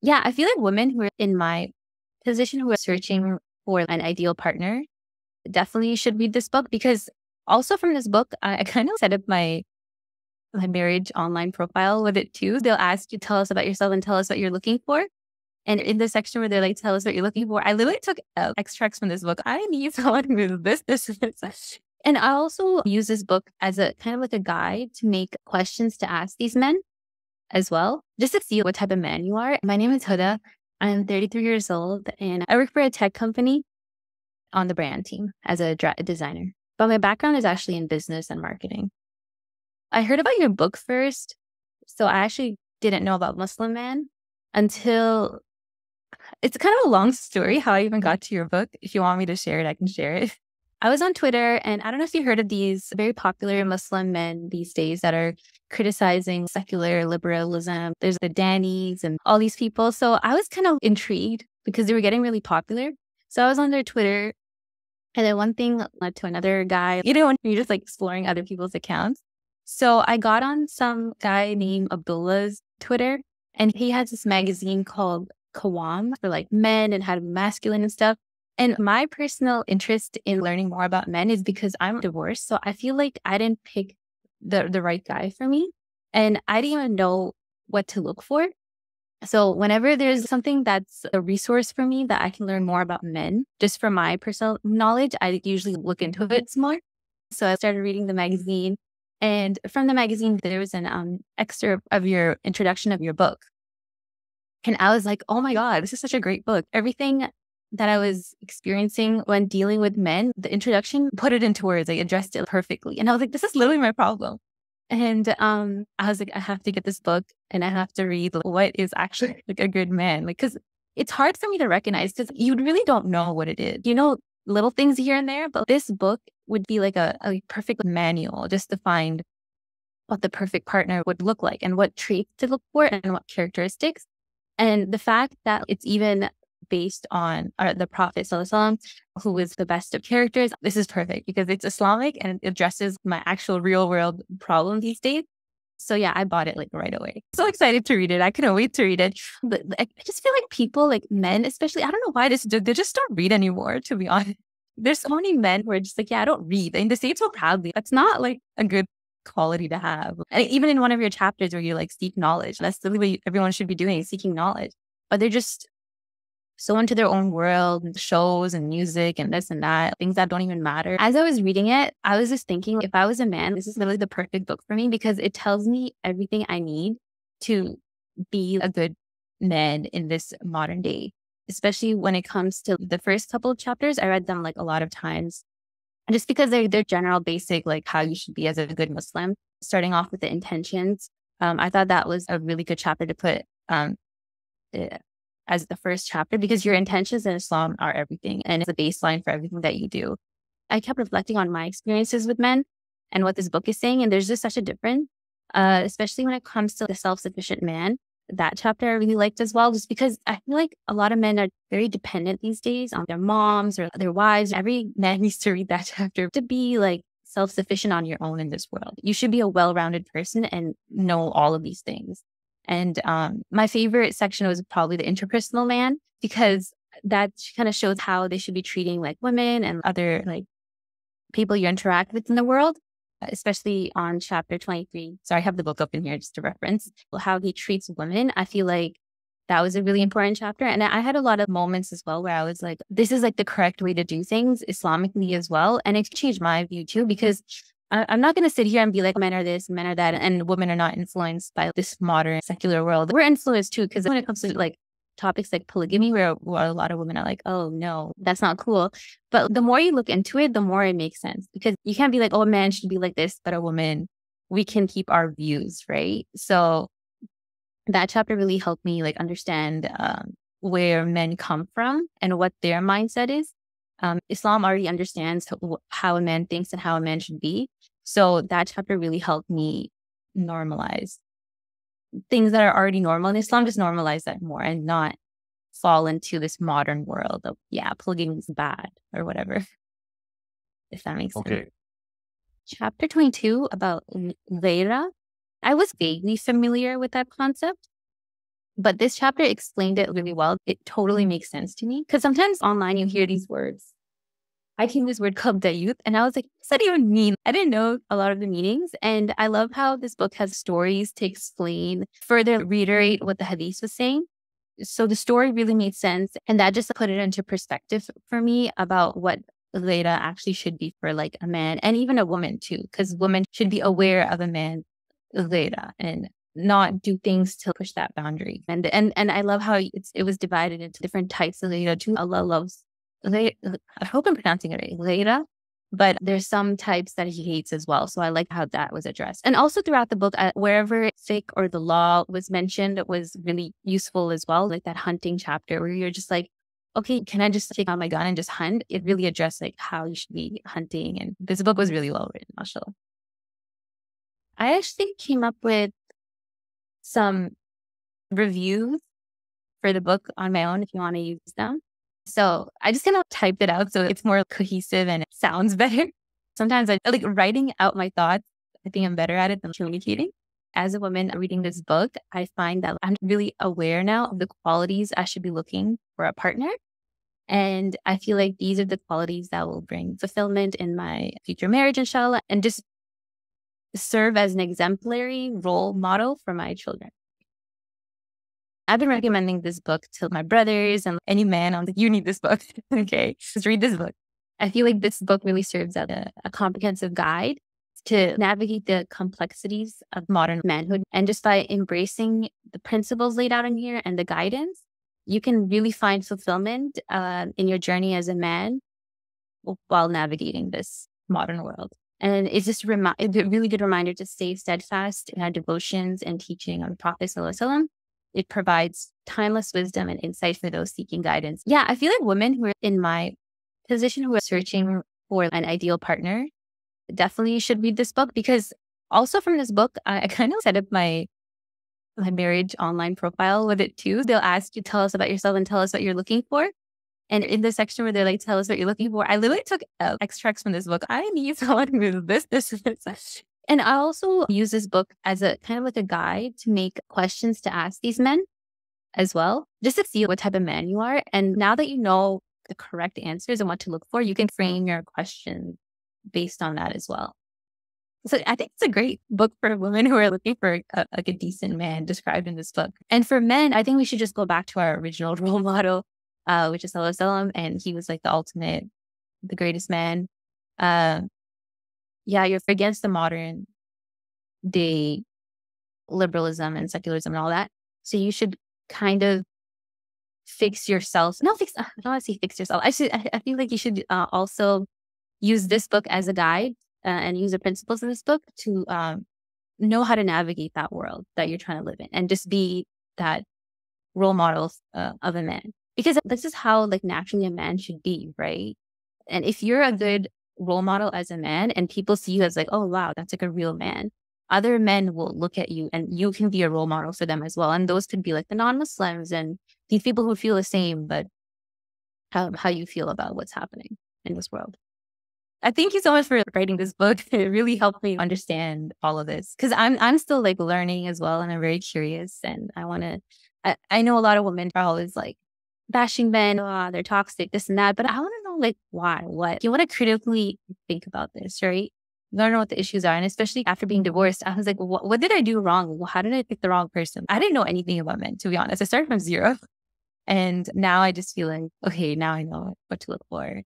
Yeah, I feel like women who are in my position who are searching for an ideal partner definitely should read this book because also from this book, I kind of set up my marriage online profile with it too. They'll ask you, tell us about yourself and tell us what you're looking for. And in the section where they're like, tell us what you're looking for, I literally took extracts from this book. I need someone with this, and this. And I also use this book as a kind of like a guide to make questions to ask these men as well, just to see what type of man you are. My name is Huda. I'm 33 years old and I work for a tech company on the brand team as a designer. But my background is actually in business and marketing. I heard about your book first. So I actually didn't know about MuslimMan until it's kind of a long story how I even got to your book. If you want me to share it, I can share it. I was on Twitter and I don't know if you heard of these very popular Muslim men these days that are criticizing secular liberalism. There's the Dannies and all these people. So I was kind of intrigued because they were getting really popular. So I was on their Twitter and then one thing led to another guy. You know, when you're just like exploring other people's accounts. So I got on some guy named Abdullah's Twitter and he has this magazine called Qawam for like men and how to be masculine and stuff. And my personal interest in learning more about men is because I'm divorced. So I feel like I didn't pick the right guy for me. And I didn't even know what to look for. So whenever there's something that's a resource for me that I can learn more about men, just from my personal knowledge, I usually look into it more. So I started reading the magazine. And from the magazine, there was an excerpt of your introduction of your book. And I was like, oh my God, this is such a great book. Everything that I was experiencing when dealing with men, the introduction put it into words, like addressed it perfectly. And I was like, this is literally my problem. And I was like, I have to get this book and I have to read what is actually like a good man. Like, because it's hard for me to recognize because you really don't know what it is. You know, little things here and there, but this book would be like a perfect manual just to find what the perfect partner would look like and what traits to look for and what characteristics. And the fact that it's even based on the Prophet ﷺ, who is the best of characters, this is perfect because it's Islamic and it addresses my actual real world problem these days. So yeah, I bought it like right away. So excited to read it. I couldn't wait to read it. But I just feel like people, like men especially, I don't know why they just don't read anymore, to be honest. There's so many men who are just like, yeah, I don't read. And they say it so proudly. That's not like a good quality to have. And even in one of your chapters where you like seek knowledge, that's literally what everyone should be doing, seeking knowledge. But they're just so into their own world, and shows and music and this and that, things that don't even matter. As I was reading it, I was just thinking, if I was a man, this is literally the perfect book for me because it tells me everything I need to be a good man in this modern day, especially when it comes to the first couple of chapters. I read them like a lot of times. And just because they're general basic, like how you should be as a good Muslim, starting off with the intentions. I thought that was a really good chapter to put as the first chapter because your intentions in Islam are everything and it's a baseline for everything that you do. I kept reflecting on my experiences with men and what this book is saying. And there's just such a difference, especially when it comes to the self-sufficient man. That chapter I really liked as well, just because I feel like a lot of men are very dependent these days on their moms or their wives. Every man needs to read that chapter to be like self-sufficient on your own in this world. You should be a well-rounded person and know all of these things. And my favorite section was probably the interpersonal man, because that kind of shows how they should be treating like women and other like people you interact with in the world, especially on chapter 23. So I have the book up in here just to reference how he treats women. I feel like that was a really important chapter. And I had a lot of moments as well where I was like, this is like the correct way to do things Islamically as well. And it changed my view too, because I'm not going to sit here and be like, men are this, men are that, and women are not influenced by this modern secular world. We're influenced too, because when it comes to like topics like polygamy, where a lot of women are like, oh no, that's not cool. But the more you look into it, the more it makes sense, because you can't be like, oh, a man should be like this, but a woman, we can keep our views, right? So that chapter really helped me like understand where men come from and what their mindset is. Islam already understands how a man thinks and how a man should be. So that chapter really helped me normalize things that are already normal in Islam, just normalize that more and not fall into this modern world of, yeah, polygamy is bad or whatever, if that makes sense. Chapter 22 about Ghayra. I was vaguely familiar with that concept, But this chapter explained it really well. It totally makes sense to me. Because sometimes online you hear these words. I came this word called youth, and I was like, what's that even mean? I didn't know a lot of the meanings. And I love how this book has stories to explain, further reiterate what the Hadith was saying. So the story really made sense. And that just put it into perspective for me about what Leda actually should be for like a man and even a woman too, because women should be aware of a man Leda and not do things to push that boundary. And I love how it was divided into different types of Leda too. Allah loves Leda. I hope I'm pronouncing it right, Leda. But there's some types that he hates as well. So I like how that was addressed. And also throughout the book, wherever fiqh or the law was mentioned, it was really useful as well. Like that hunting chapter where you're just like, okay, can I just take out my gun and just hunt? It really addressed like how you should be hunting. And this book was really well written, mashallah. I actually came up with some reviews for the book on my own if you want to use them. So I just kind of typed it out so it's more cohesive and it sounds better. Sometimes I like writing out my thoughts. I think I'm better at it than communicating. As a woman reading this book, I find that I'm really aware now of the qualities I should be looking for a partner. And I feel like these are the qualities that will bring fulfillment in my future marriage, inshallah, and just serve as an exemplary role model for my children. I've been recommending this book to my brothers and any man. I'm like, you need this book. Okay, just read this book. I feel like this book really serves as a comprehensive guide to navigate the complexities of modern manhood. And just by embracing the principles laid out in here and the guidance, you can really find fulfillment in your journey as a man while navigating this modern world. And it's just a really good reminder to stay steadfast in our devotions and teaching of the Prophet ﷺ. It provides timeless wisdom and insight for those seeking guidance. Yeah, I feel like women who are in my position who are searching for an ideal partner definitely should read this book, because also from this book, I kind of set up my marriage online profile with it too. They'll ask you, tell us about yourself and tell us what you're looking for. And in the section where they're like, tell us what you're looking for, I literally took extracts from this book. I need someone who is this. And I also use this book as a kind of like a guide to make questions to ask these men as well, just to see what type of man you are. And now that you know the correct answers and what to look for, you can frame your question based on that as well. So I think it's a great book for women who are looking for a decent man described in this book. And for men, I think we should just go back to our original role model, which is Sallallahu Alaihi Wasallam. And he was like the ultimate, the greatest man. Yeah, you're against the modern day liberalism and secularism and all that. So you should kind of fix yourself. I don't want to say fix yourself. I feel like you should also use this book as a guide and use the principles of this book to know how to navigate that world that you're trying to live in and just be that role model of a man. Because this is how like naturally a man should be, right? And if you're a good role model as a man and people see you as like, oh, wow, that's like a real man, other men will look at you and you can be a role model for them as well. And those could be like the non-Muslims and these people who feel the same, but how you feel about what's happening in this world. I thank you so much for writing this book. It really helped me understand all of this because I'm still like learning as well. And I'm very curious and I know a lot of women are always like bashing men, they're toxic, this and that. But I want to know like why, what? You want to critically think about this, right? Learn what the issues are. And especially after being divorced, I was like, what did I do wrong? How did I pick the wrong person? I didn't know anything about men, to be honest. I started from zero. And now I just feel like, okay, now I know what to look for.